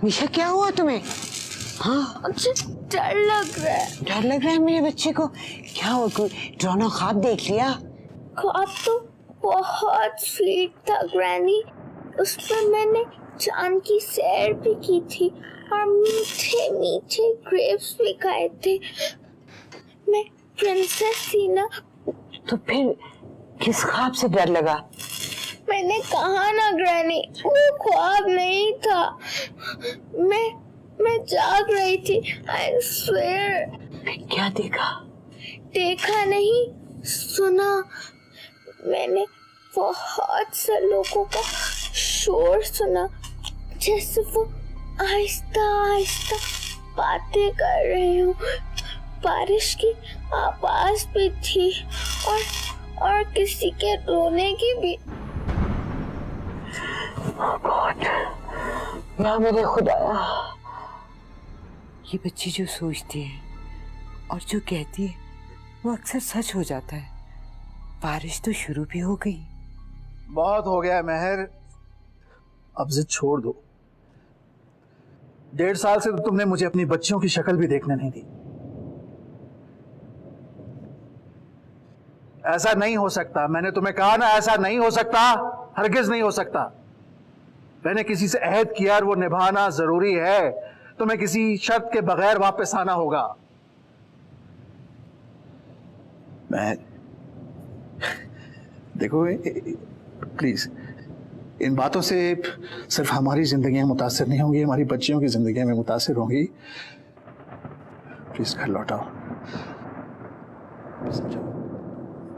निशा क्या हुआ तुम्हें? हाँ मुझे डर लग रहा है। डर लग रहा है मेरे बच्चे को? क्या हुआ, कोई डरावना ख्वाब देख लिया? ख्वाब तो बहुत स्वीट था ग्रैनी। उसमें मैंने चांद की सैर भी की थी और मीठे मीठे ग्रेप्स भी खाए थे। मैं प्रिंसेस थी ना। तो फिर किस ख्वाब से डर लगा? मैंने कहा ना ग्रैनी, वो ख्वाब नहीं था। मैं जाग रही थी। I swear. क्या देखा? देखा नहीं, सुना। मैंने बहुत से लोगों का शोर सुना, जैसे वो आहिस्ता आहिस्ता बातें कर रहे हो। बारिश की आवाज भी थी और किसी के रोने की भी। या मेरे खुदाया, ये बच्ची जो सोचती है और जो कहती है वो अक्सर सच हो जाता है। बारिश तो शुरू भी हो गई। बहुत हो गया महर, अब जिद छोड़ दो। 1.5 साल से तो तुमने मुझे अपनी बच्चियों की शक्ल भी देखने नहीं दी। ऐसा नहीं हो सकता, मैंने तुम्हें कहा ना, ऐसा नहीं हो सकता, हरगिज नहीं हो सकता। मैंने किसी से अहद किया और वो निभाना जरूरी है। तुम्हें किसी शर्त के बगैर वापस आना होगा। मैं देखो प्लीज, इन बातों से सिर्फ हमारी जिंदगियां मुतासिर नहीं होंगी, हमारी बच्चियों की जिंदगियां में मुतासिर होंगी। प्लीज घर लौटाओ। समझो,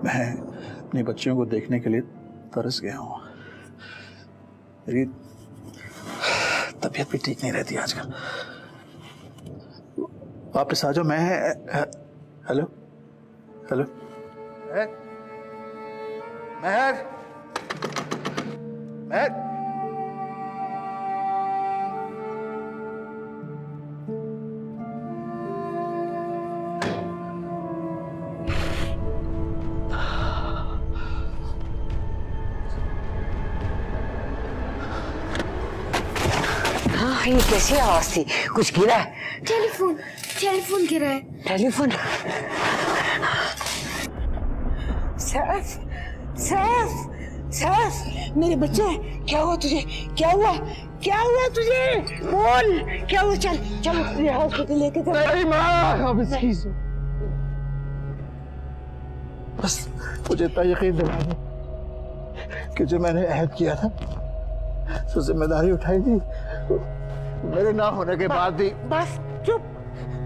मैं अपनी बच्चियों को देखने के लिए तरस गया हूं। मेरी तबीयत भी ठीक नहीं रहती आजकल। वापस आ जाओ। मैं हेलो हेलो महर, महर, हाँ, ये कैसी आवाज थी? कुछ गिरा है? टेलीफोन गिरा है। टेलीफोन? सैफ, सैफ, सैफ, मेरे बच्चे, क्या हुआ तुझे? क्या हुआ? क्या हुआ तुझे? बोल, क्या हुआ? चल चल तुझे हॉस्पिटल लेके चल। नहीं माँ, बस मुझे इतना यकीन दिला दो कि जो मैंने अहद किया था, जो जिम्मेदारी उठाई थी, मेरे ना होने के बाद भी। बस चुप,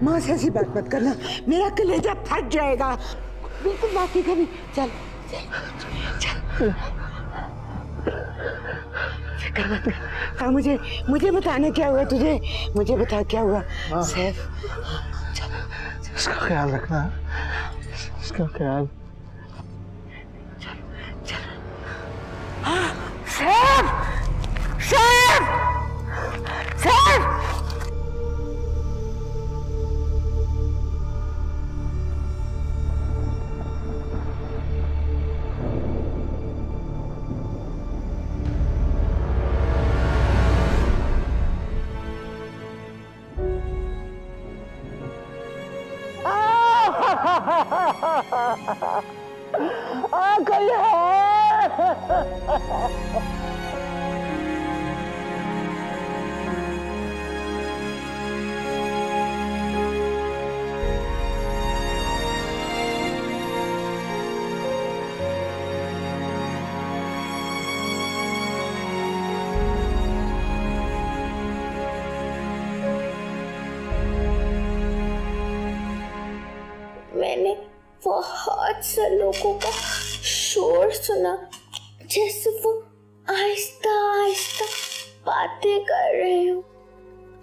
माँ से ऐसी बात मत करना, मेरा कलेजा फट जाएगा। बिल्कुल बात नहीं करनी। चल चल चल, फिक्र मत कर। हाँ, मुझे बताना क्या हुआ तुझे, मुझे बता क्या हुआ। सैफ, चल, इसका ख्याल रखना, इसका ख्याल। चल चल। हाँ, सैफ, सैफ, सैफ। कोई है? मैंने बहुत से लोगों का शोर सुना, जैसे वो आहिस्ता आहिस्ता बातें कर रहे हो।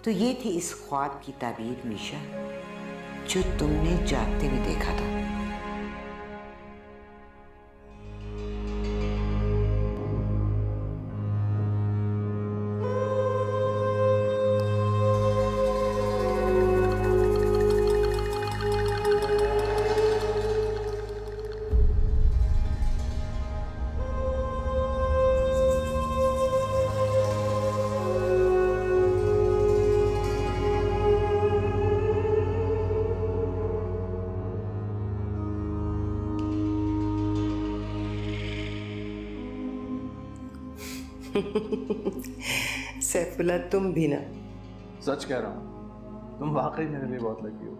तो ये थी इस ख्वाब की ताबीर निशा, जो तुमने जागते हुए देखा था। सैफुल्लाह तुम भी ना। सच कह रहा हूँ, तुम वाकई मेरे लिए बहुत लकी हो।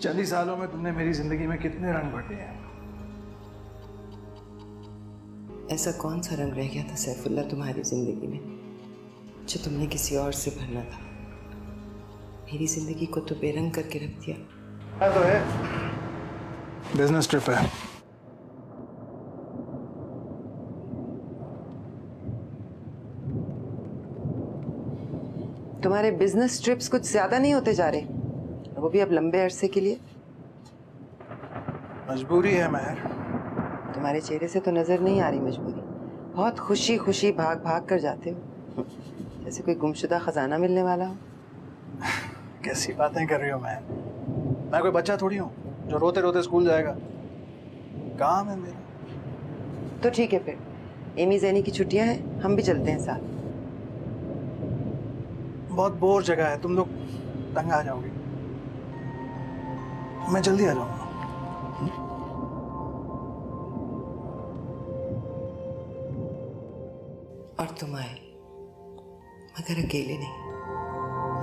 चंद ही सालों में तुमने मेरी जिंदगी में कितने रंग भर दिए हैं। ऐसा कौन सा रंग रह गया था सैफुल्लाह तुम्हारी जिंदगी में जो तुमने किसी और से भरना था? मेरी जिंदगी को तो बेरंग करके रख दिया। तो है, बिजनेस ट्रिप है। तुम्हारे बिजनेस ट्रिप्स कुछ ज्यादा नहीं होते जा रहे, वो भी अब लंबे अरसे के लिए? मजबूरी है महर। तुम्हारे चेहरे से तो नजर नहीं आ रही मजबूरी। बहुत खुशी खुशी भाग भाग कर जाते हो, जैसे कोई गुमशुदा खजाना मिलने वाला हो। कैसी बातें कर रही हो महर? मैं कोई बच्चा थोड़ी हूँ जो रोते रोते स्कूल जाएगा। काम है मेरा। तो ठीक है फिर, एमी जैनी की छुट्टियां हैं, हम भी चलते हैं साथ। बहुत बोर जगह है, तुम लोग तंग आ जाओगे। मैं जल्दी आ जाऊंगा। और तुम आए, मगर अकेले नहीं।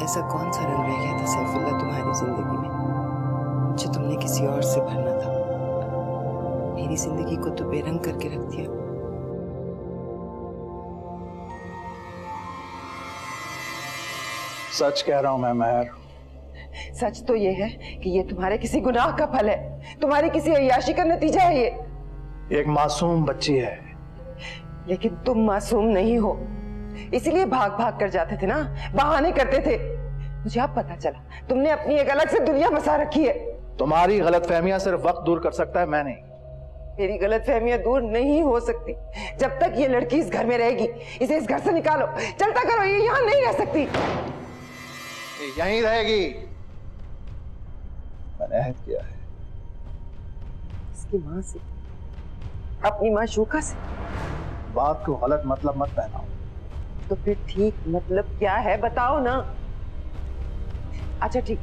ऐसा कौन सा रंग रह गया था सैफुल्लाह तुम्हारी जिंदगी में जो तुमने किसी और से भरना था? मेरी जिंदगी को तो बेरंग करके रख दिया। सच कह रहा हूं मैं महर। सच तो ये है कि ये तुम्हारे किसी गुनाह का फल है, तुम्हारी किसी अय्याशी का नतीजा है ये। एक मासूम बच्ची है। लेकिन तुम मासूम नहीं हो, इसीलिए भाग भाग कर जाते थे ना, बहाने करते थे। मुझे अब पता चला तुमने अपनी एक अलग से दुनिया बसा रखी है। तुम्हारी गलतफहमियां सिर्फ वक्त दूर कर सकता है, मैं नहीं। मेरी गलतफहमियां दूर नहीं हो सकती जब तक ये लड़की इस घर में रहेगी। इसे इस घर से निकालो, चलता करो, ये यहाँ नहीं रह सकती। ये यहीं रहेगी। मैंने अहद किया है। इसकी माँ से, अपनी माँ शोका से। बात को गलत मतलब मत पहनाओ। तो फिर ठीक मतलब क्या है, बताओ ना। अच्छा ठीक,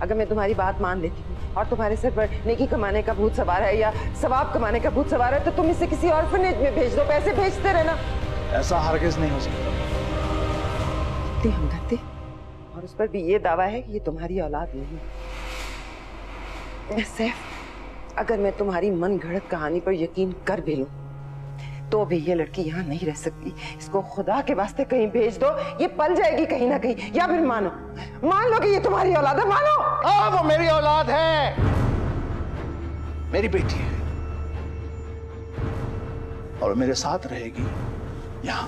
अगर मैं तुम्हारी बात मान लेती हूँ और तुम्हारे सिर पर नेकी कमाने का भूत सवार है या सवाब कमाने का भूत सवार है, तो तुम इसे किसी ऑर्फनेज में भेज दो, पैसे भेजते रहना। ऐसा हरगिज नहीं हो सकता। इतने हमदर्द, और उस पर भी ये दावा है कि ये तुम्हारी औलाद नहीं है। सैफ, अगर मैं तुम्हारी मन घड़त कहानी पर यकीन कर भी लूं, तो भी ये लड़की यहाँ नहीं रह सकती। इसको खुदा के वास्ते कहीं भेज दो, ये पल जाएगी कहीं ना कहीं। या फिर मान लो कि ये तुम्हारी औलाद है, मानो। वो मेरी औलाद है, मेरी बेटी है, और मेरे साथ रहेगी यहाँ।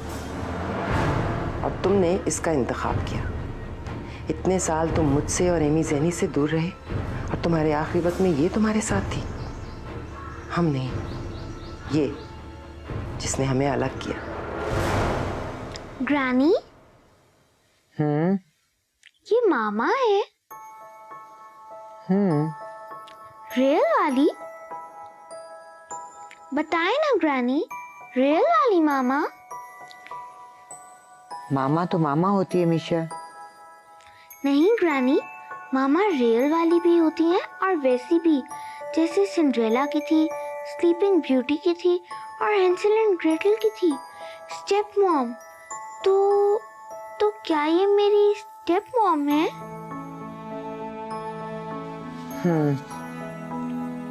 और तुमने इसका इंतखाब किया। इतने साल तुम मुझसे और एमी जैनी से दूर रहे, और तुम्हारे आखिरी वक्त में ये तुम्हारे साथ थी। हम नहीं, ये जिसने हमें अलग किया। ग्रैनी, ये मामा है? रियल वाली? बताए ना ग्रैनी, रियल वाली मामा? मामा तो मामा होती है मीशा। नहीं ग्रैनी, मामा रियल वाली भी होती हैं और वैसी भी, जैसे सिंड्रेला की थी, स्लीपिंग ब्यूटी की थी और हेंसल एंड ग्रेटल की थी। Step mom. तो क्या ये मेरी स्टेप मॉम है?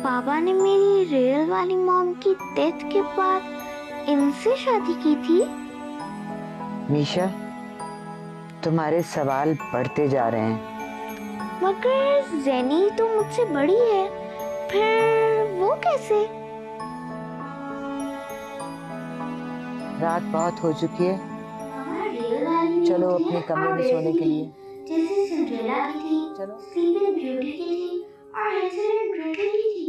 पापा ने मेरी रियल वाली मॉम की डेथ के बाद इनसे शादी की थी। मीशा, तुम्हारे सवाल बढ़ते जा रहे हैं। मगर जेनी तो मुझसे बड़ी है, फिर वो कैसे? रात बहुत हो चुकी है, चलो अपने कमरे में सोने के लिए। जैसे सिंड्रेला की थी, चलो। स्लीपिंग ब्यूटी की थी और हेंसल एंड ग्रेटल की थी।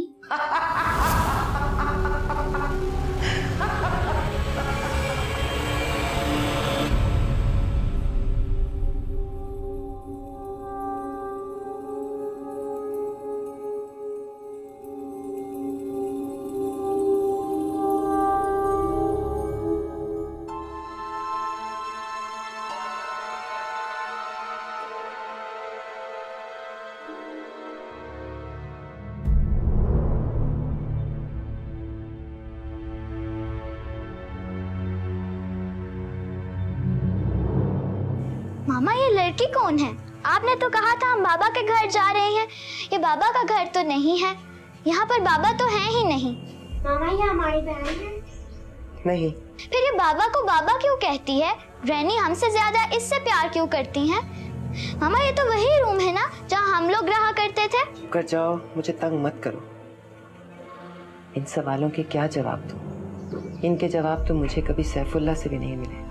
मामा ये लड़की कौन है? आपने तो कहा था हम बाबा के घर जा रहे हैं। ये बाबा का घर तो नहीं है, यहाँ पर बाबा तो है ही नहीं। मामा ये हमारी बहन है। नहीं। फिर ये बाबा को बाबा क्यों कहती है? रैनी हमसे ज्यादा इससे प्यार क्यों करती है? मामा ये तो वही रूम है ना जहाँ हम लोग रहा करते थे। कर जाओ, मुझे तंग मत करो। इन सवालों के क्या जवाब दूं? इनके जवाब तो मुझे कभी सैफुल्लाह से भी नहीं मिले।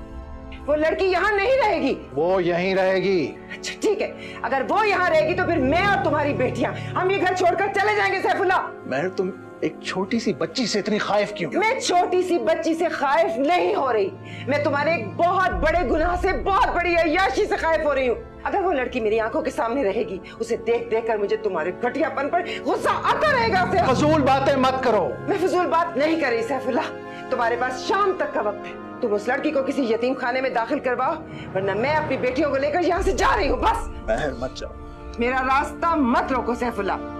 वो लड़की यहाँ नहीं रहेगी। वो यहीं रहेगी। अच्छा ठीक है, अगर वो यहाँ रहेगी तो फिर मैं और तुम्हारी बेटियां हम ये घर छोड़कर चले जाएंगे सैफुल्लाह। महर, तुम एक छोटी सी बच्ची से इतनी खाइफ क्यों? मैं छोटी सी बच्ची से खाइफ नहीं हो रही, मैं तुम्हारे एक बहुत बड़े गुनाह से, बहुत बड़ी अय्याशी से खाइफ हो रही हूँ। अगर वो लड़की मेरी आंखों के सामने रहेगी, उसे देख देख कर मुझे तुम्हारे घटियापन पर गुस्सा आता रहेगा। फजूल बातें मत करो। मैं फजूल बात नहीं कर रही सैफुल्लाह, तुम्हारे पास शाम तक का वक्त है। तुम उस लड़की को किसी यतीम खाने में दाखिल करवाओ, वरना मैं अपनी बेटियों को लेकर यहाँ से जा रही हूँ। बस महर मत जाओ। मेरा रास्ता मत रोको सैफुल्लाह।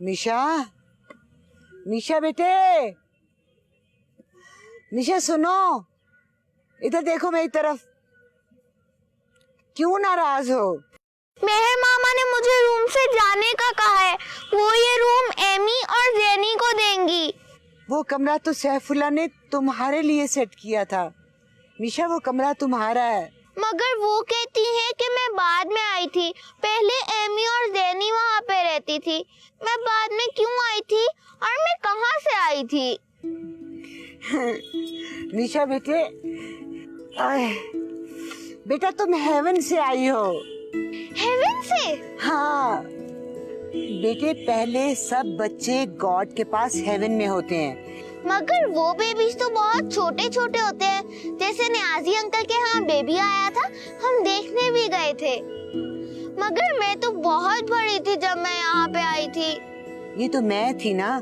मिशा, मिशा बेटे, मिशा सुनो, इधर देखो मेरी तरफ। क्यों नाराज हो? मेहर मामा ने मुझे रूम से जाने का कहा है। वो ये रूम एमी और जेनी को देंगी। वो कमरा तो सैफुल्लाह ने तुम्हारे लिए सेट किया था। मिशा वो कमरा तुम्हारा है। मगर वो कहती है कि मैं बाद में आई थी, पहले एमी और जेनी वहाँ पे रहती थी। मैं बाद में क्यों आई थी और मैं कहाँ से आई थी? मिशा बेटे, बेटा तुम हेवन से आई हो। हेवन से? हाँ बेटे, पहले सब बच्चे गॉड के पास हेवन में होते हैं। मगर वो बेबीज तो बहुत छोटे छोटे होते हैं। जैसे नियाजी अंकल के यहाँ बेबी आया था, हम देखने भी गए थे। मगर मैं तो बहुत बड़ी थी जब मैं यहाँ पे आई थी। ये तो मैं थी ना,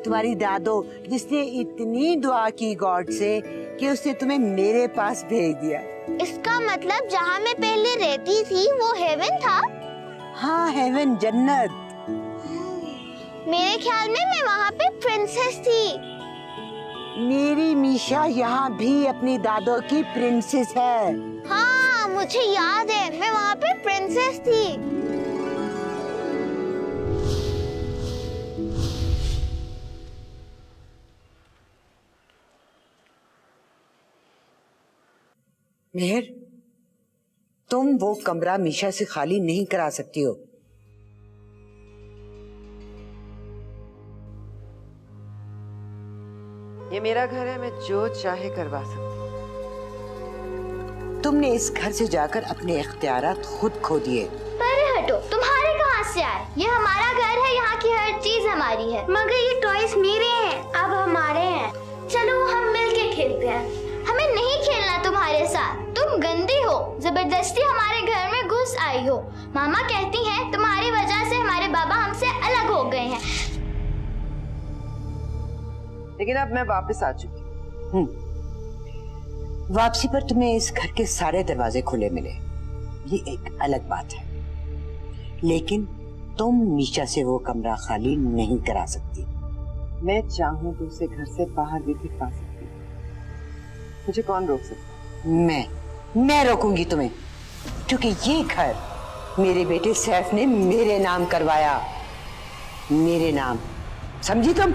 तुम्हारी दादो, जिसने इतनी दुआ की गॉड से कि उसने तुम्हें मेरे पास भेज दिया। इसका मतलब जहाँ मैं पहले रहती थी वो हेवन था? हाँ हेवन, जन्नत। मेरे ख्याल में मैं वहाँ पे प्रिंसेस थी। मेरी मीशा यहाँ भी अपनी दादो की प्रिंसेस है। हाँ मुझे याद है, मैं वहाँ पे प्रिंसेस थी। मेहर, तुम वो कमरा मीशा से खाली नहीं करा सकती हो। ये मेरा घर है, मैं जो चाहे करवा सकती हूँ। तुमने इस घर से जाकर अपने इख्तियारात खुद खो दिए। परे हटो, तुम्हारे कहाँ से आए? ये हमारा घर है, यहाँ की हर चीज हमारी है। मगर ये टॉयज मेरे हैं, अब हमारे हैं। चलो हम मिलके खेलते हैं। हमें नहीं खेलना तुम्हारे साथ, तुम गंदी हो, जबरदस्ती हमारे घर में घुस आई हो। मामा कहती हैं तुम्हारी वजह से हमारे बाबा हमसे अलग हो गए हैं। लेकिन अब मैं वापस आ चुकी हूँ। वापसी पर तुम्हें इस घर के सारे दरवाजे खुले मिले, ये एक अलग बात है। लेकिन तुम मीशा से वो कमरा खाली नहीं करा सकती। मैं चाहूँ तो उसे घर से बाहर भी भिजवा सकती हूँ। मुझे कौन रोक सकता? मैं रोकूंगी तुम्हें, क्योंकि ये घर मेरे बेटे सैफ ने मेरे नाम करवाया। मेरे नाम, समझी तुम?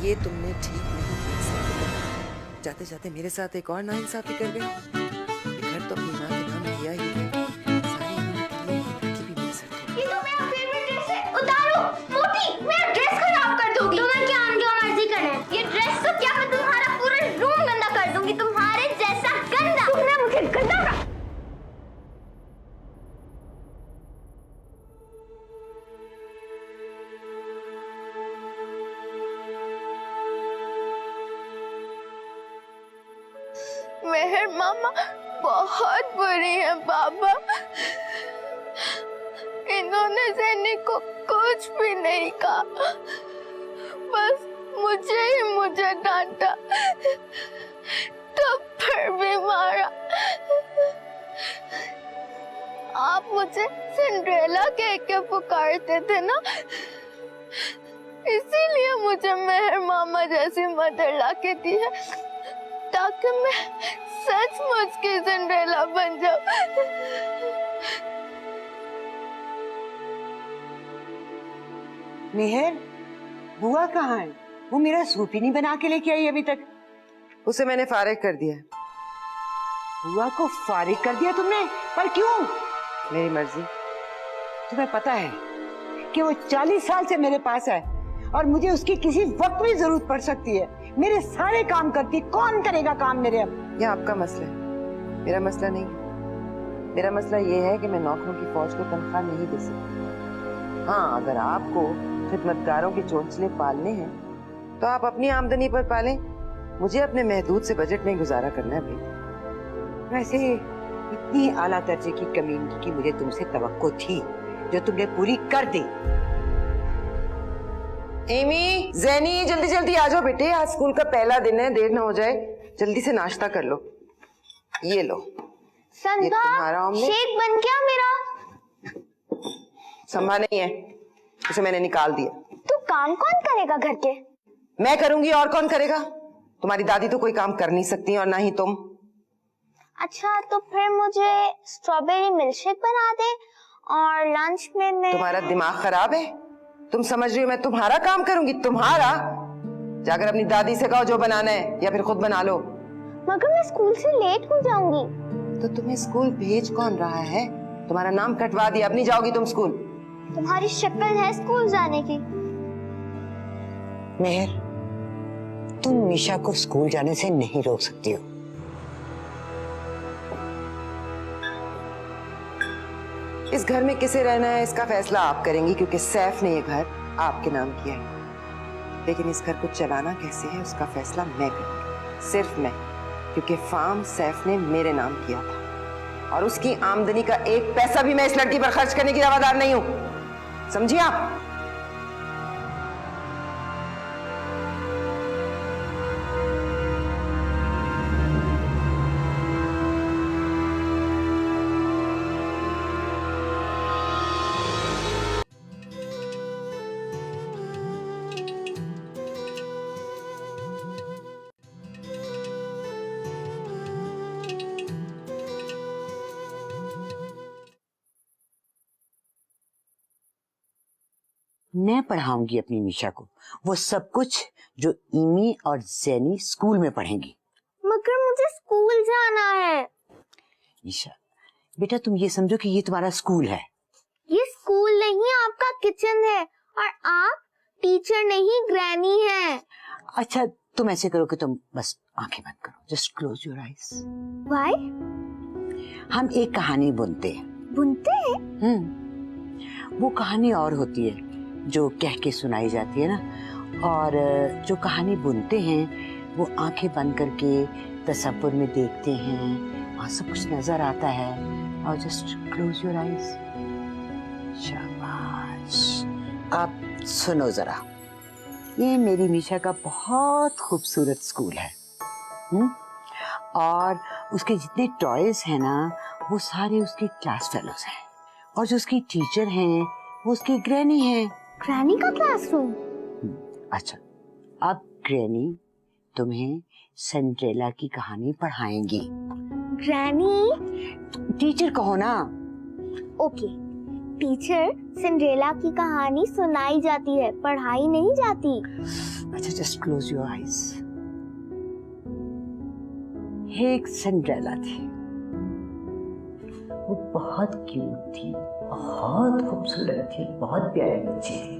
ये तुमने ठीक नहीं किया। जाते जाते मेरे साथ एक और नाइंसाफी कर गए। घर तो अपनी माँ के नाम किया ही है। सारी उम्र के लिए ये लड़की भी मेरे सर पे। ये तो मेरा फेवरेट ड्रेस है, उतारो। मोटी, मेरा ड्रेस खराब कर दोगी। तुम्हें क्या जो मर्जी करना है। ये ड्रेस तो क्या, मैं तुम्हारा पूरा रूम गंदा कर दूंगी, तुम्हारे जैसा गंदा। तुमने मुझे गंदा कहा। मेहर मामा बहुत बुरी है बाबा। इन्होंने जेनी को कुछ भी नहीं कहा, बस मुझे डांटा, तब फिर भी मारा। आप मुझे सिंड्रेला कह के पुकारते थे ना, इसीलिए मुझे मेहर मामा जैसी मदर लाके दी है, ताकि मैं सचमुच की सिंड्रेला बन जाऊं। मेहर, बुआ कहाँ है? वो मेरा सूप ही नहीं बना के लेके आई अभी तक। उसे मैंने फारिग कर दिया। बुआ को फारिग कर दिया तुमने? पर क्यों? मेरी मर्जी। तुम्हें पता है कि वो 40 साल से मेरे पास है और मुझे उसकी किसी वक्त भी जरूरत पड़ सकती है। मेरे सारे काम करती, कौन करेगा काम मेरे अब? यह आपका मसला है, मेरा मसला नहीं है। मेरा मसला ये है कि मैं नौकरों की फौज को तनख्वाह नहीं दे सकती। हाँ, अगर आपको खिदमतगारों के चोंचले पालने हैं तो आप अपनी आमदनी पर पालें। मुझे अपने महदूद से बजट में गुजारा करना है भाई। वैसे इतनी आला दर्जे की कमीनगी की मुझे तुमसे तवक्को थी, जो तुमने पूरी कर दी। एमी, ज़ैनी, जल्दी जल्दी आ जाओ बेटे, आज स्कूल का पहला दिन है, देर ना हो जाए। जल्दी से नाश्ता कर लो। ये लो, ये तुम्हारा ऑमलेट। शेक बन गया मेरा। संभा नहीं है, उसे मैंने निकाल दिया। तो काम कौन करेगा घर के? मैं करूंगी, और कौन करेगा? तुम्हारी दादी तो कोई काम कर नहीं सकती और ना ही तुम। अच्छा, तो फिर मुझे स्ट्रॉबेरी मिल्कशेक बना दे और लंच में मैं। तुम्हारा दिमाग खराब है? तुम समझ रही हो मैं तुम्हारा काम करूंगी? तुम्हारा? जाकर अपनी दादी से कहो जो बनाना है, या फिर खुद बना लो। मगर मैं स्कूल से लेट हो जाऊंगी। तो तुम्हें स्कूल भेज कौन रहा है? तुम्हारा नाम कटवा दिया, अब नहीं जाओगी तुम स्कूल। तुम्हारी शक्ल है स्कूल जाने की। मेहर, तुम मीशा को स्कूल जाने से नहीं रोक सकती हो। इस घर में किसे रहना है इसका फैसला आप करेंगी, क्योंकि सैफ ने ये घर आपके नाम किया है। लेकिन इस घर को चलाना कैसे है उसका फैसला मैं करूंगी, सिर्फ मैं, क्योंकि फार्म सैफ ने मेरे नाम किया था और उसकी आमदनी का एक पैसा भी मैं इस लड़की पर खर्च करने की रवादार नहीं हूं। समझिए आप? मैं पढ़ाऊंगी अपनी मीशा को वो सब कुछ जो इमी और ज़ैनी स्कूल में पढ़ेंगी। मगर मुझे स्कूल जाना है। मीशा बेटा, तुम ये समझो कि ये तुम्हारा स्कूल है। ये स्कूल नहीं, आपका किचन है, और आप टीचर नहीं ग्रैनी हैं। अच्छा, तुम ऐसे करो कि तुम बस आंखें बंद करो, just close your eyes. Why? हम एक कहानी बुनते हैं। बुनते हैं? वो कहानी और होती है जो कह के सुनाई जाती है ना, और जो कहानी बुनते हैं वो आंखें बंद करके तसव्वुर में देखते हैं, वहाँ सब कुछ नजर आता है, और जस्ट क्लोज योर आईज। शाबाश। अब सुनो जरा, ये मेरी मीशा का बहुत खूबसूरत स्कूल है, और उसके जितने टॉयज हैं ना वो सारे उसके क्लास फेलोज हैं, और जो उसकी टीचर हैं वो उसकी ग्रैनी है। ग्रैनी का क्लासरूम? अच्छा, अब ग्रैनी तुम्हें सिंड्रेला की कहानी पढ़ाएंगी। ग्रैनी? टीचर कहो ना। ओके, टीचर, सिंड्रेला की कहानी सुनाई जाती है, पढ़ाई नहीं जाती। अच्छा, जस्ट क्लोज योर आईज। एक सिंड्रेला थी, वो बहुत क्यूट थी, बहुत खूबसूरत थी, बहुत प्यारी बच्ची थी।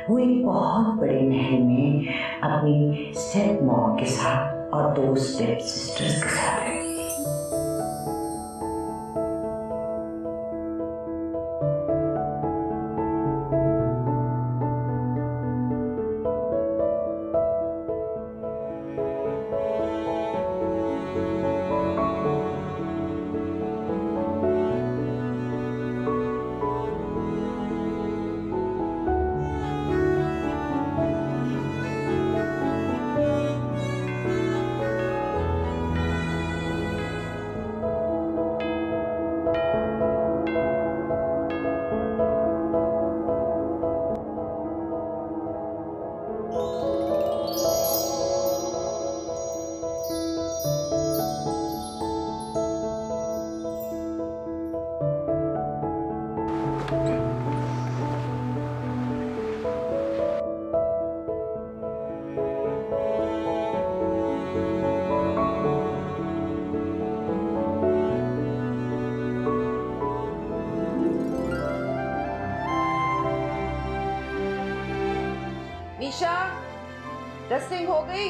वो एक बहुत बड़े महल में अपनी स्टेप मॉम के साथ और 2 स्टेप सिस्टर्स के साथ रहती थी। मीशा, डस्टिंग हो गई?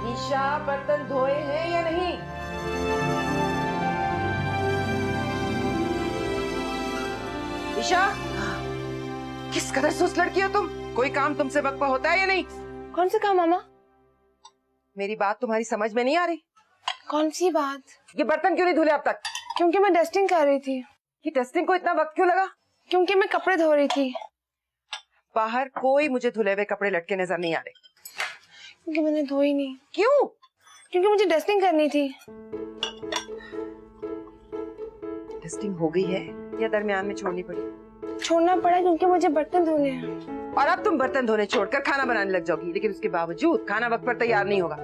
मीशा, बर्तन धोए हैं या नहीं? मीशा, किस कदर सुस्त लड़की हो तुम। कोई काम तुमसे वक्त पर होता है या नहीं? कौन सा काम मामा? मेरी बात तुम्हारी समझ में नहीं आ रही? कौन सी बात? ये बर्तन क्यों नहीं धुले अब तक? क्योंकि मैं डस्टिंग कर रही थी। ये डस्टिंग को इतना वक्त क्यों लगा? क्योंकि मैं कपड़े धो रही थी। बाहर कोई मुझे धुले हुए कपड़े लटके नजर नहीं आ रहे। क्योंकि मैंने धोई नहीं। क्यों? क्योंकि मुझे डस्टिंग करनी थी। डस्टिंग हो गई है या दरमियान में छोड़नी पड़ी? छोड़ना पड़ा क्योंकि मुझे बर्तन धोने हैं। और अब तुम बर्तन धोने छोड़कर खाना बनाने लग जाओगी, लेकिन उसके बावजूद खाना वक्त पर तैयार नहीं होगा।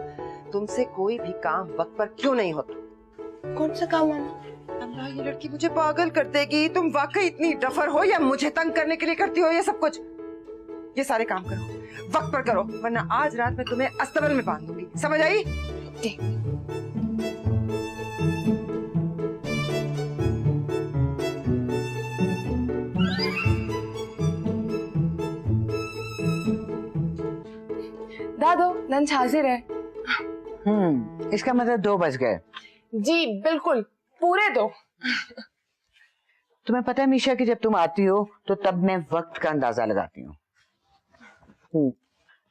तुमसे कोई भी काम वक्त पर क्यों नहीं होता? कौन सा काम मामा? अल्लाह, ये लड़की मुझे पागल कर देगी। तुम वाकई इतनी डफर हो या मुझे तंग करने के लिए करती हो ये सब कुछ? ये सारे काम करो, वक्त पर करो, वरना आज रात मैं तुम्हें अस्तबल में बांध दूंगी। समझ आई? दादो, लंच हाजिर है। इसका मतलब 2 बज गए। जी बिल्कुल, पूरे 2। तुम्हें पता है मीशा कि जब तुम आती हो तो तब मैं वक्त का अंदाजा लगाती हूँ।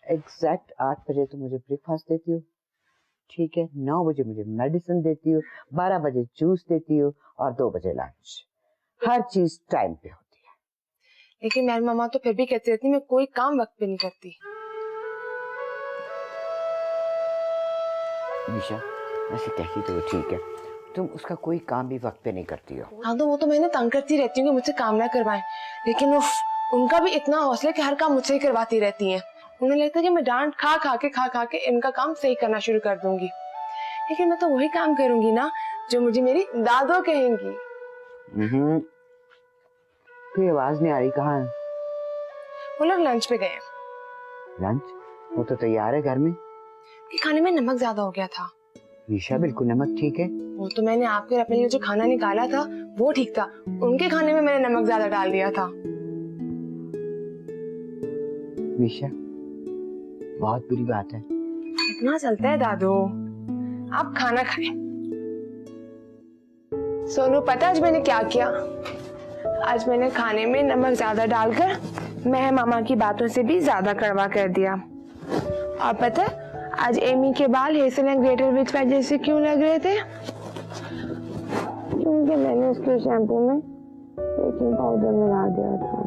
एग्जैक्ट 8 बजे तुम मुझे ब्रेकफास्ट देती हो, ठीक है, 9 बजे मुझे मेडिसिन देती हो, 12 बजे जूस देती हो और 2 बजे लंच। हर चीज टाइम पे होती है। लेकिन मेरी मामा तो फिर भी कहती रहती मैं कोई काम वक्त पे नहीं करती। मीशा, ऐसे कहती तो ठीक है, तुम उसका कोई काम भी वक्त पे नहीं करती हो। हाँ तो वो तो मैंने तंग करती रहती हूँ कि मुझसे काम ना करवाएं, लेकिन उनका भी इतना हौसला कि हर काम मुझसे ही करवाती रहती हैं। उन्हें लगता है कि मैं डांट खा खा के इनका काम सही करना शुरू कर दूंगी, लेकिन मैं तो वही काम करूंगी ना जो मुझे मेरी दादो कहेंगी। कोई आवाज नहीं आ रही, कहाँ है? वो लोग लंच पे गए। लंच? वो तो तैयार है घर में। कि खाने में नमक ज्यादा हो गया था। मीशा, बिल्कुल नमक ठीक है। वो तो मैंने आपके अपने लिए जो खाना निकाला था वो ठीक था, उनके खाने में मैंने नमक ज्यादा डाल दिया था। मीशा, बहुत बुरी बात है। इतना चलता है दादू, आप खाना खाएं। सोनू, पता आज मैंने क्या किया? आज मैंने खाने में नमक ज्यादा डालकर मैं मामा की बातों से भी ज्यादा कड़वा कर दिया। और पता है आज एमी के बाल हेसल एंड ग्रेटर विच जैसे क्यों लग रहे थे? क्योंकि मैंने उसके शैम्पू में बेकिंग पाउडर मिला दिया था।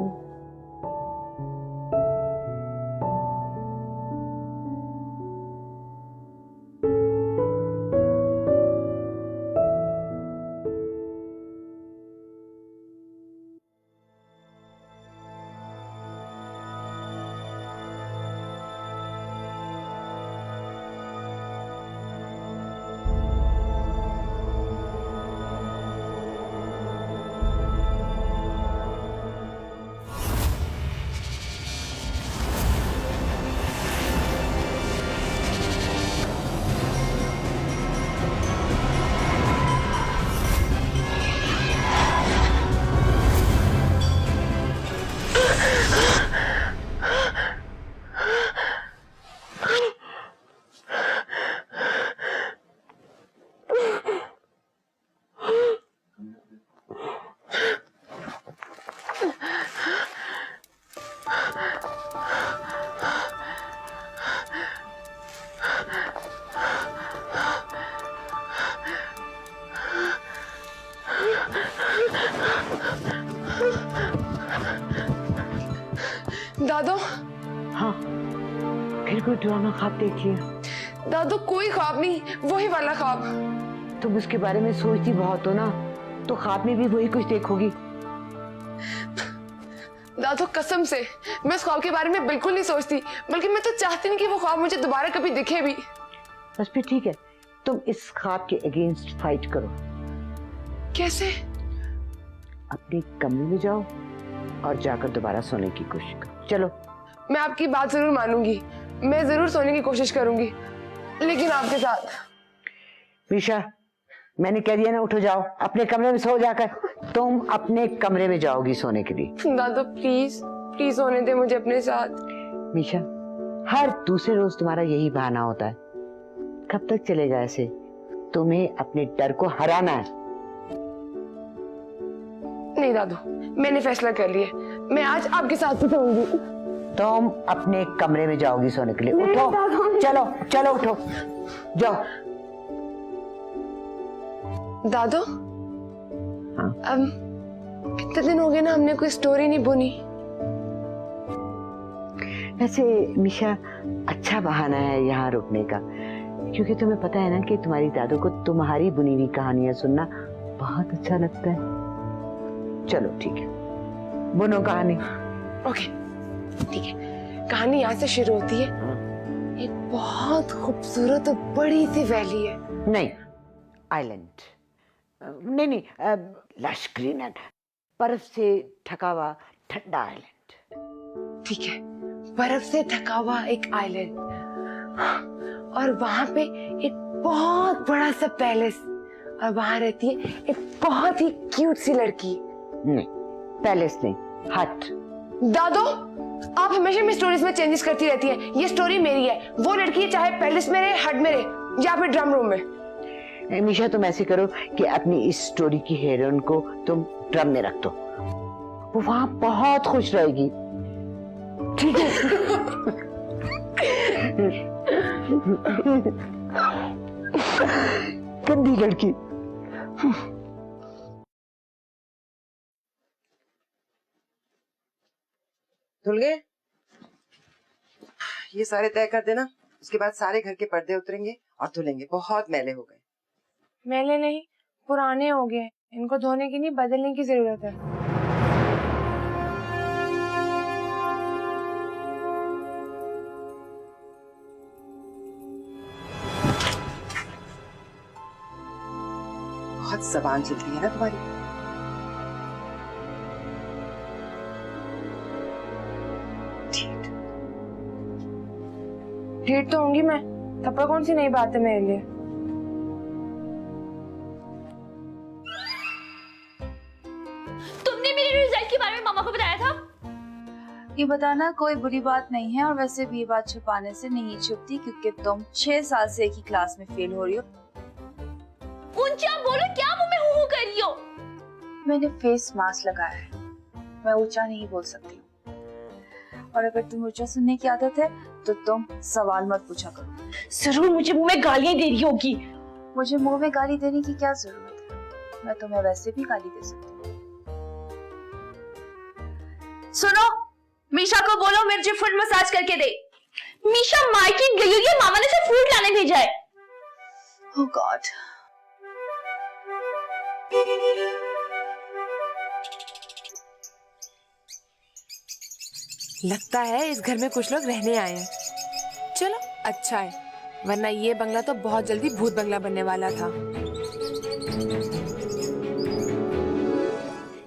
दादू, हाँ, फिर कोई ड्रामा ख्वाब देख लिया? दादू कोई ख्वाब नहीं, वही वाला ख्वाब। तुम उसके बारे में सोचती बहुत हो ना, तो ख्वाब में भी वही कुछ देखोगी। दादू कसम से मैं उस ख्वाब के बारे में बिल्कुल नहीं सोचती, बल्कि मैं तो चाहती नहीं कि वो ख्वाब मुझे दोबारा कभी दिखे भी। बस फिर ठीक है, तुम इस ख्वाब के अगेंस्ट फाइट करो। कैसे? अपने कमरे में जाओ और जाकर दोबारा सोने की कोशिश करो। चलो। मैं आपकी बात जरूर मानूंगी, मैं जरूर सोने की कोशिश करूंगी, लेकिन आपके साथ। मीशा, मैंने कह दिया ना, उठो जाओ अपने कमरे में सो जाकर। तुम अपने कमरे में जाओगी सोने के लिए। दादू प्लीज प्लीज होने दे मुझे अपने साथ। मीशा, हर दूसरे रोज तुम्हारा यही बहाना होता है। कब तक चलेगा ऐसे? तुम्हें अपने डर को हराना है। नहीं दादू, मैंने फैसला कर लिया, मैं आज आपके साथ ही सोऊंगी। तुम अपने कमरे में जाओगी सोने के लिए। उठो, चलो चलो उठो, जाओ। दादू हाँ? अब कितने दिन हो गए ना हमने कोई स्टोरी नहीं बुनी। वैसे मीशा, अच्छा बहाना है यहाँ रुकने का, क्योंकि तुम्हें पता है ना कि तुम्हारी दादू को तुम्हारी बुनी हुई कहानियां सुनना बहुत अच्छा लगता है। चलो ठीक है, बुनो कहानी। ओके ठीक है। कहानी यहाँ से शुरू होती है। एक बहुत खूबसूरत और बड़ी सी वैली है। नहीं, आइलैंड नहीं, लश ग्रीन एंड बर्फ से ढका हुआ ठंडा आइलैंड। ठीक है, बर्फ से ढका हुआ एक आइलैंड, और वहां पे एक बहुत बड़ा सा पैलेस, और वहां रहती है एक बहुत ही क्यूट सी लड़की। नहीं, पैलेस नहीं, हट। दादू, आप हमेशा मेरी स्टोरीज में चेंजेस करती रहती है। ये स्टोरी मेरी है। वो लड़की चाहे पैलेस में रहे, हट में रहे, या फिर ड्रम रूम में। मीशा, तुम ऐसे करो कि अपनी इस स्टोरी की हीरोइन को तुम ड्रम में रख दो, वो वहां बहुत खुश रहेगी। ठीक है? गंदी लड़की। धुल गए? ये सारे तय कर देना, उसके बाद सारे घर के पर्दे उतरेंगे और धुलेंगे। बहुत मैले हो गए। मैले नहीं, पुराने हो गए। इनको धोने की नहीं, बदलने की जरूरत है। बहुत जबान चलती है ना तुम्हारी। ढीठ तो होंगी मैं, थप्पड़ कौन सी नई बात है मेरे लिए। तुमने मेरे रिजल्ट के बारे में मामा को बताया था? ये बताना कोई बुरी बात नहीं है, और वैसे भी ये बात छुपाने से नहीं छुपती, क्योंकि तुम 6 साल से एक ही क्लास में फेल हो रही हो। ऊंचा बोलो, क्या मुंह में हूँ हूँ कर रही हो? मैंने फेस मास्क लगाया है, मैं ऊंचा नहीं बोल सकती हूँ। और अगर तुम ऊंचा सुनने की आदत है तो तुम सवाल मत पूछा करो। जरूर मुझे मुंह में गालियां दे रही होगी। मुझे मुंह में गाली देने की क्या जरूरत है, मैं तुम्हें वैसे भी गाली दे सकती हूँ। सुनो, मीशा को बोलो मुझे फुट मसाज करके दे। मीशा मार्केट गई हुई है, मामा ने उसे फ्रूट लाने भेजा है। ओह गॉड। लगता है इस घर में कुछ लोग रहने आए हैं। चलो अच्छा है, वरना ये बंगला तो बहुत जल्दी भूत बंगला बनने वाला था।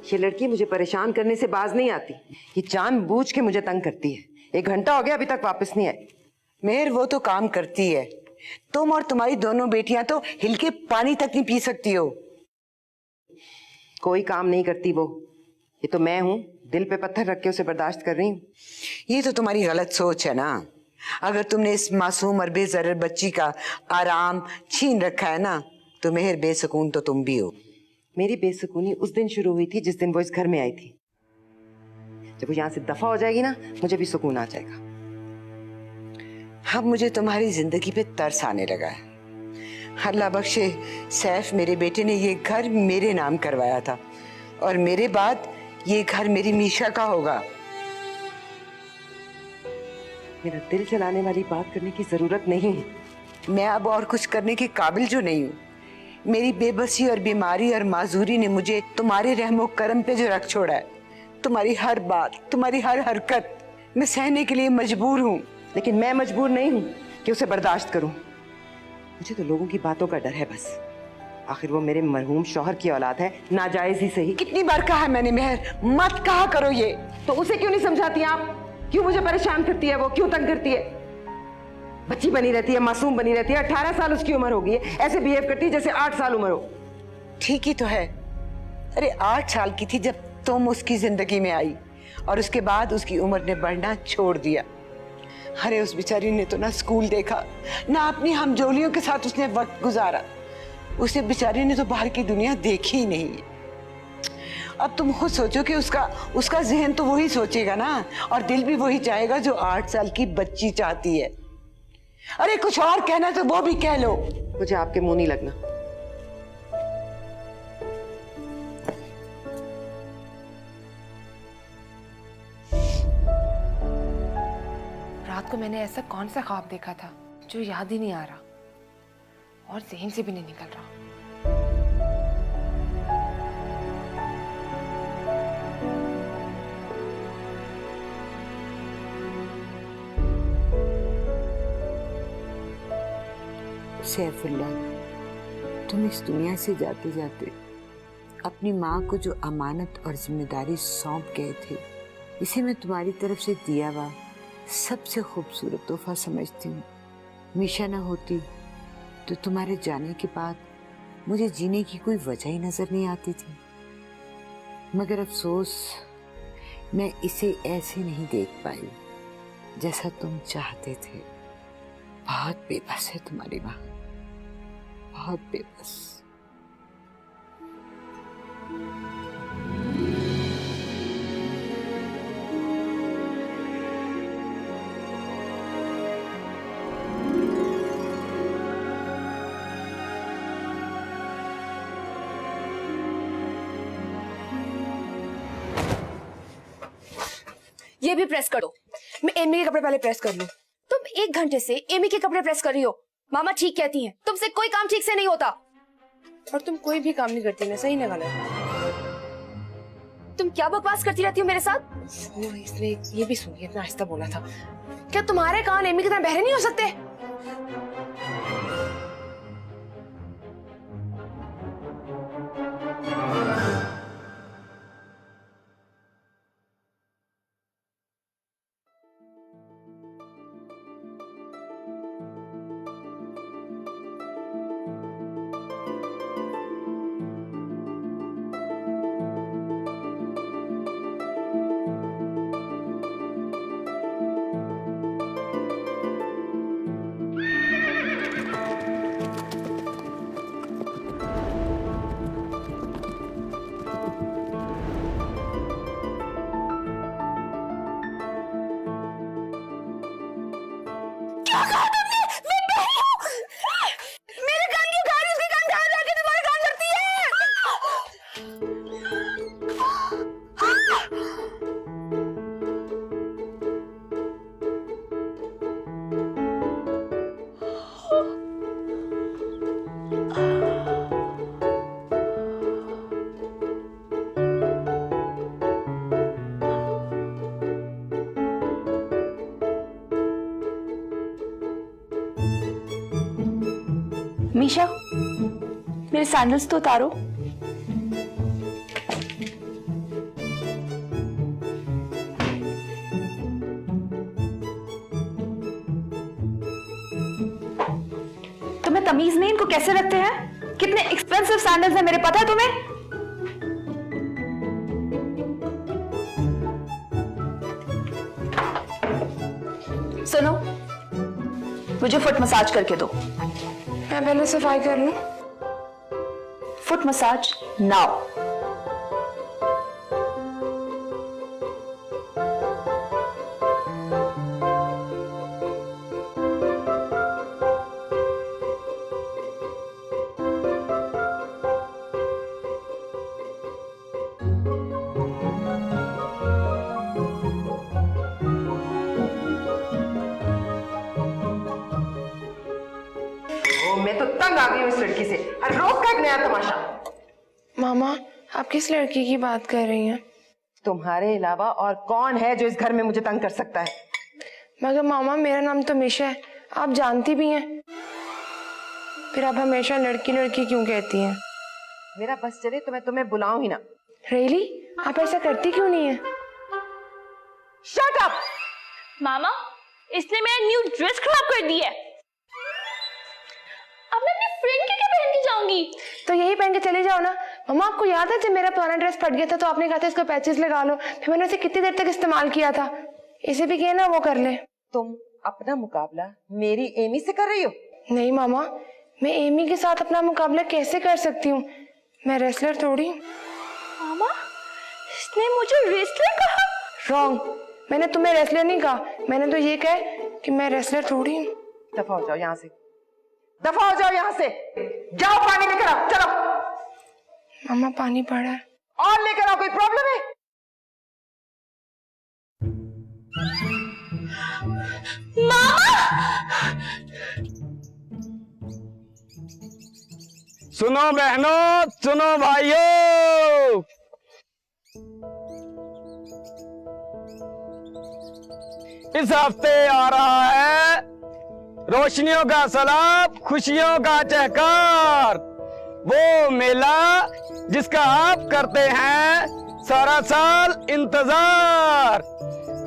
ये लड़की मुझे परेशान करने से बाज नहीं आती। ये जानबूझ के मुझे तंग करती है। 1 घंटा हो गया अभी तक वापस नहीं आई। मेहर, वो तो काम करती है, तुम और तुम्हारी दोनों बेटियां तो हिल के पानी तक नहीं पी सकती हो। कोई काम नहीं करती वो, ये तो मैं हूँ दिल पे पत्थर रख के उसे बर्दाश्त कर रही हूँ। ये तो तुम्हारी गलत सोच है ना। अगर तुमने इस मासूम और बेजर बच्ची का आराम छीन रखा है ना, तो मेहर बेसुकून तो तुम भी हो। मेरी बेसुकूनी उस दिन शुरू हुई थी जिस दिन वो इस घर में आई थी। जब वो यहाँ से दफा हो जाएगी ना, मुझे भी सुकून आ जाएगा। अब मुझे तुम्हारी जिंदगी पे तरस आने लगा है। अल्लाह बख्शे, सैफ मेरे बेटे ने ये घर मेरे नाम करवाया था, और मेरे बाद ये घर मेरी मीशा का होगा। मेरा दिल जलाने वाली बात करने की जरूरत नहीं है। मैं अब और कुछ करने के काबिल जो नहीं हूँ। मेरी बेबसी और बीमारी और माजूरी ने मुझे तुम्हारे रहमो करम पे जो रख छोड़ा है। तुम्हारी हर बात, तुम्हारी हर हरकत मैं सहने के लिए मजबूर हूँ। लेकिन मैं मजबूर नहीं हूँ कि उसे बर्दाश्त करूँ। मुझे तो लोगों की बातों का डर है बस। आखिर वो मेरे मरहूम शौहर की औलाद है, नाजायज ही सही। कितनी बार कहा है मैंने मेहर, मत कहा करो ये। तो उसे क्यों नहीं समझाती आप? क्यों मुझे परेशान करती है वो, क्यों तंग करती है? बच्ची बनी रहती है, मासूम बनी रहती है। 18 साल उसकी उम्र हो गई है, ऐसे बिहेव करती है जैसे 8 साल उम्र हो। ठीक ही तो है। अरे 8 साल की थी जब तुम उसकी जिंदगी में आई और उसके बाद उसकी उम्र ने बढ़ना छोड़ दिया। अरे उस बेचारी ने तो ना स्कूल देखा, ना अपनी हमजोलियों के साथ उसने वक्त गुजारा। उसे बेचारी ने तो बाहर की दुनिया देखी ही नहीं। अब तुम खुद सोचो कि उसका जहन तो वही सोचेगा ना, और दिल भी वही चाहेगा जो 8 साल की बच्ची चाहती है। अरे कुछ और कहना तो वो भी कह लो। मुझे आपके मुंह नहीं लगना। रात को मैंने ऐसा कौन सा ख्वाब देखा था जो याद ही नहीं आ रहा और जहन से भी नहीं निकल रहा। सैफुल्लाह, तुम इस दुनिया से जाते जाते अपनी माँ को जो अमानत और जिम्मेदारी सौंप गए थे, इसे मैं तुम्हारी तरफ से दिया हुआ सबसे खूबसूरत तोहफा समझती हूँ। मीशा ना होती तो तुम्हारे जाने के बाद मुझे जीने की कोई वजह ही नजर नहीं आती थी। मगर अफसोस मैं इसे ऐसे नहीं देख पाई जैसा तुम चाहते थे। बहुत बेबस है तुम्हारी माँ, बहुत बेबस। ये भी प्रेस कर दो। मैं एमी के कपड़े पहले प्रेस कर लूं। तुम 1 घंटे से एमी के कपड़े प्रेस कर रही हो। मामा ठीक कहती हैं, तुमसे कोई काम ठीक से नहीं होता। और तुम कोई भी काम नहीं करती ना, सही ना गलत? तुम क्या बकवास करती रहती हो मेरे साथ? वो इसने ये भी सुनिए, इतना आहिस्ता बोला था। क्या तुम्हारे कान एमी की तरह बहरे नहीं हो सकते? क्या कहा तुमने? मैं बहरी हूँ। मेरे कान क्यों खा रही? उसके कान ढाल ढाल के तुम्हारे कान करती मीशा, मेरे सैंडल्स तो उतारो। तुम्हें तमीज नहीं इनको कैसे रखते हैं? कितने एक्सपेंसिव सैंडल्स हैं मेरे, पता है तुम्हें? सुनो, मुझे फुट मसाज करके दो। मैं पहले सफाई कर लूं। Foot massage now. मैं तो तंग आ गई हूँ इस लड़की से, हर रोज का एक नया तमाशा। मामा, आप किस लड़की की बात कर रही हैं? तुम्हारे अलावा और कौन है जो इस घर में मुझे तंग कर सकता है? मगर मामा, मेरा नाम तो मीशा है, आप जानती भी हैं। फिर आप हमेशा लड़की लड़की क्यों कहती हैं? मेरा बस चले तो मैं तुम्हें बुलाऊं ही ना। रियली? आप ऐसा करती क्यों नहीं है? Shut up! मामा, इसने मेरा न्यू ड्रेस खराब कर दी है। अब मैं अपनी फ्रेंड के क्या पहन के जाऊंगी? तो यही पहन के चले जाओ ना। मम्मा आपको याद है जब मेरा पुराना ड्रेस फट गया था तो आपने कहा था इसको पैचेस लगा लो, फिर मैंने उसे कितनी देर तक इस्तेमाल किया था। इसे भी किया ना, वो कर ले। तुम अपना मुकाबला मेरी एमी से कर रही हो? नहीं मामा, मैं एमी के साथ अपना मुकाबला कैसे कर सकती हूँ, मैं रेसलर थोड़ी। मामा, इसने मुझे रेसलर कहा? रॉन्ग, मैंने तुम्हें रेसलर नहीं कहा, मैंने तो ये कहा कि मैं रेसलर थोड़ी हूँ। दफा हो जाओ यहाँ से, दफा हो जाओ यहाँ से। जाओ पानी लेकर आओ, चलो। मामा पानी पड़ा है। और लेकर आओ, कोई प्रॉब्लम है? सुनो बहनों, सुनो भाइयों, इस हफ्ते आ रहा है रोशनियों का सलाब, खुशियों का चहकार, वो मेला जिसका आप करते हैं सारा साल इंतजार।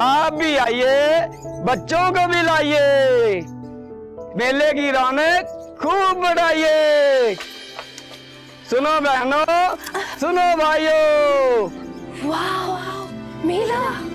आप भी आइए, बच्चों को भी लाइए, मेले की रौनक खूब बढ़ाइए। सुनो बहनों, सुनो भाइयों। वाह, मेला।